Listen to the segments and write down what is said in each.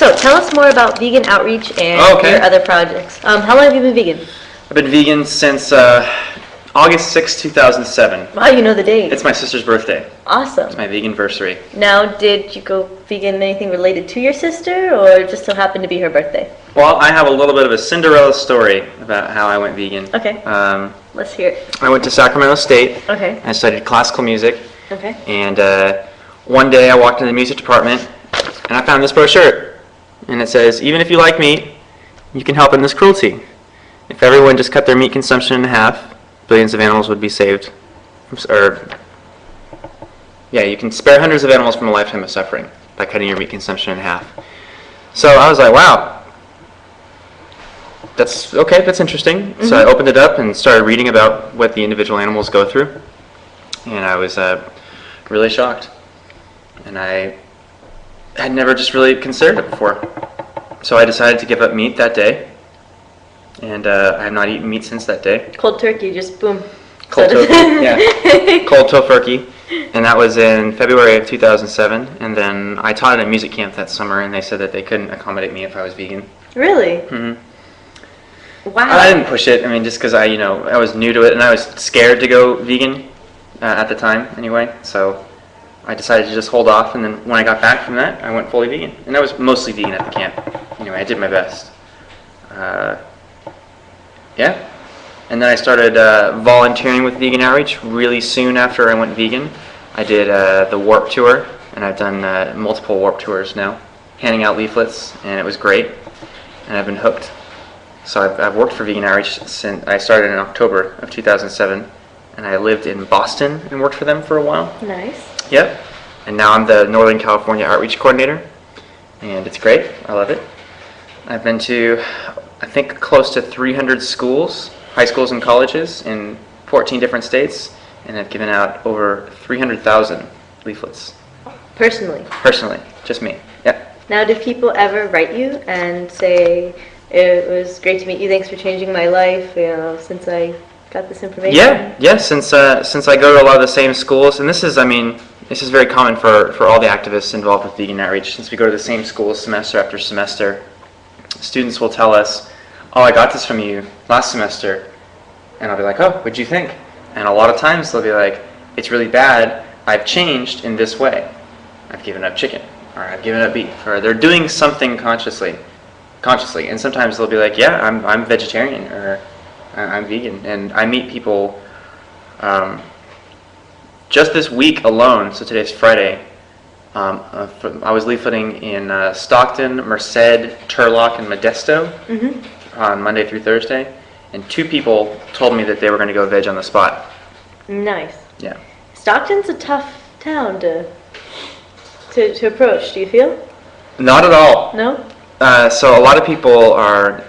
So, tell us more about vegan outreach and your other projects. How long have you been vegan? I've been vegan since August 6, 2007. Wow, you know the date. It's my sister's birthday. Awesome. It's my vegan-versary. Now, did you go vegan anything related to your sister, or just so happened to be her birthday? Well, I have a little bit of a Cinderella story about how I went vegan. Okay. Let's hear it. I went to Sacramento State. Okay. I studied classical music. Okay. And one day I walked in the music department and I found this brochure. And it says, even if you like meat, you can help in this cruelty. If everyone just cut their meat consumption in half, billions of animals would be saved. You can spare hundreds of animals from a lifetime of suffering by cutting your meat consumption in half. So I was like, wow, that's interesting. Mm-hmm. So I opened it up and started reading about what the individual animals go through. And I was really shocked. And I had never just really considered it before. So I decided to give up meat that day. And I have not eaten meat since that day. Cold turkey, just boom. Cold tofurkey. And that was in February of 2007. And then I taught at a music camp that summer, and they said that they couldn't accommodate me if I was vegan. Really? Mm-hmm. Wow. I didn't push it. I mean, just because I was new to it, and I was scared to go vegan at the time anyway. So I decided to just hold off, and then when I got back from that, I went fully vegan. And I was mostly vegan at the camp. Anyway, I did my best. And then I started volunteering with Vegan Outreach really soon after I went vegan. I did the Warp Tour, and I've done multiple Warp Tours now, handing out leaflets, and it was great, and I've been hooked. So I've worked for Vegan Outreach since I started in October of 2007, and I lived in Boston and worked for them for a while. Nice. Yep. And now I'm the Northern California Outreach Coordinator, and it's great. I love it. I've been to, I think, close to 300 schools, high schools and colleges in 14 different states, and I've given out over 300,000 leaflets. Personally? Personally, just me. Yep. Now, do people ever write you and say, it was great to meet you, thanks for changing my life, since I got this information? Yeah. Since I go to a lot of the same schools, and this is very common for all the activists involved with Vegan Outreach. Since we go to the same schools semester after semester, students will tell us, oh, I got this from you last semester, and I'll be like, oh, what'd you think? And a lot of times they'll be like, it's really bad, I've changed in this way. I've given up chicken, or I've given up beef, or they're doing something consciously. And sometimes they'll be like, yeah, I'm vegetarian, or I'm vegan. And I meet people just this week alone, so today's Friday, I was leafleting in Stockton, Merced, Turlock, and Modesto on Monday through Thursday, and 2 people told me that they were going to go veg on the spot. Nice. Yeah. Stockton's a tough town to approach, do you feel? Not at all. No? So a lot of people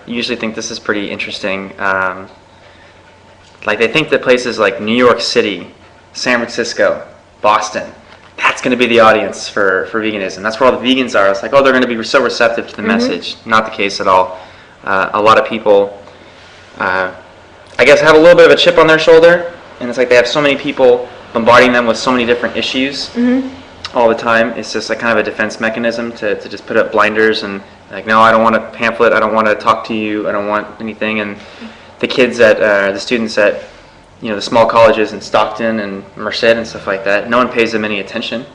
usually think this is pretty interesting. Like they think that places like New York City, San Francisco, Boston, that's going to be the audience for veganism. That's where all the vegans are. It's like, oh, they're going to be so receptive to the message. Not the case at all. A lot of people, I guess, have a little bit of a chip on their shoulder, and it's like they have so many people bombarding them with so many different issues all the time. It's just like kind of a defense mechanism to just put up blinders and like, no, I don't want a pamphlet. I don't want to talk to you. I don't want anything. And the kids the students at the small colleges in Stockton and Merced and stuff like that, no one pays them any attention.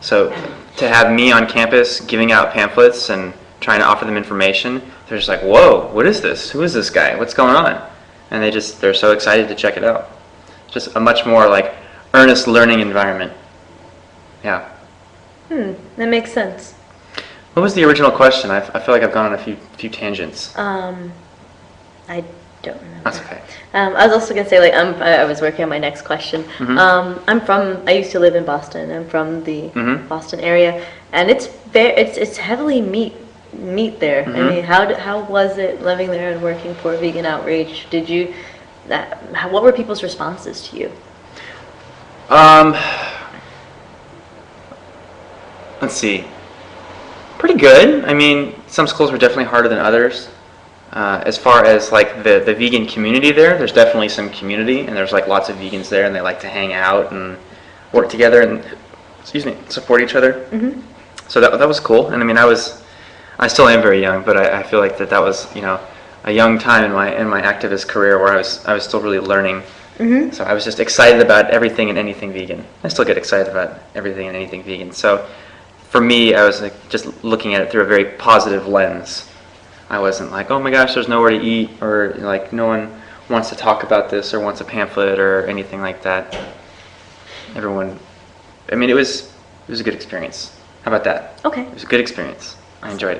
So to have me on campus giving out pamphlets and trying to offer them information, they're just like, whoa, what is this? Who is this guy? What's going on? And they're so excited to check it out. Just a much more like earnest learning environment. Yeah. That makes sense. What was the original question? I feel like I've gone on a few tangents. I don't remember. That's okay. I was also going to say, I was working on my next question. I used to live in Boston. I'm from the Boston area, and it's heavily meat there. I mean, how was it living there and working for Vegan Outreach? What were people's responses to you? Let's see. Pretty good. I mean, some schools were definitely harder than others. As far as like the vegan community there's definitely some community, and there's like lots of vegans there, and they like to hang out and work together and support each other. So that was cool. And I mean, I I still am very young, but I feel like that was, a young time in my activist career where I was still really learning. So I was just excited about everything and anything vegan. I still get excited about everything and anything vegan. So for me, I was like just looking at it through a very positive lens. I wasn't like, oh my gosh, there's nowhere to eat, or like no one wants to talk about this or wants a pamphlet or anything like that. Everyone, I mean, it was a good experience. How about that? Okay. It was a good experience. I enjoyed it.